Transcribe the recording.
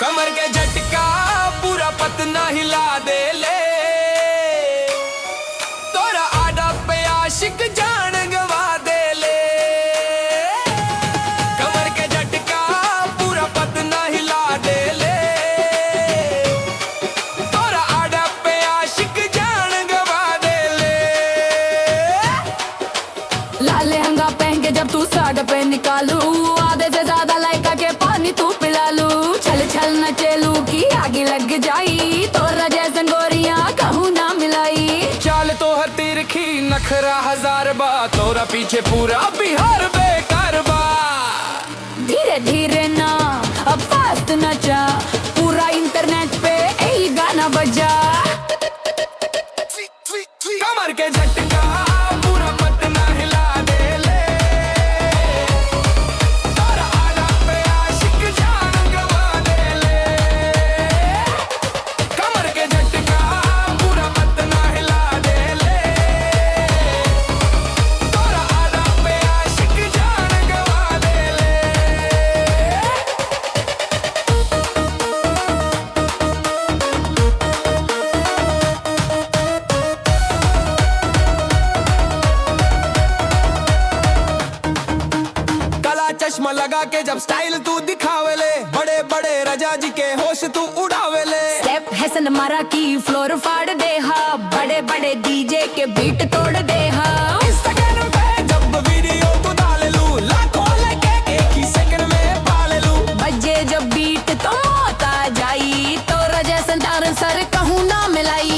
कमर के झटका पूरा पतना हिला दे ले, तोरा आडा पे आशिक जान गवा दे ले। कमर के झटका पूरा पतना हिला दे ले, तोरा आडा पे आशिक जान गवा दे ले। लाल लहंगा पहन के जब तू साड़ पे निकालू, आधे से ज्यादा लाइका के पानी तू पिला लू। छल छल न चलू की आगे लग जाई, तोरा जैसन गोरियां कहूँ ना मिलाई। चाल तो हर तिरखी नखरा हजार बा, तोरा पीछे पूरा बिहार बेकार बा। धीरे धीरे ना अब फास्ट नचा, पूरा इंटरनेट पे यही गाना बजा। कमर के झटका पूरा पतना हिला दे ले, तोरा आडा पे आशिक जान गवा दे ले। कमर के झटका पूरा पतना हिला दे ले, तोरा आडा पे आशिक जान गवा दे ले। काला चश्मा लगा के जब स्टाइल तू दिखावेले, बड़े बड़े रजा जी के होश तू उड़ावेले। स्टेप है सनमारा की फ्लोर फाड़ दे हा, बड़े बड़े डीजे के बीट तोड़ दे हा। इंस्टाग्राम पे जब वीडियो तू डाले लू, लाखों लाइक एक ही सेकंड में पाले लू। बजे जब बीट तो मौत आ जाई, तोरा जैसन डांसर कहूँ ना मिलाई।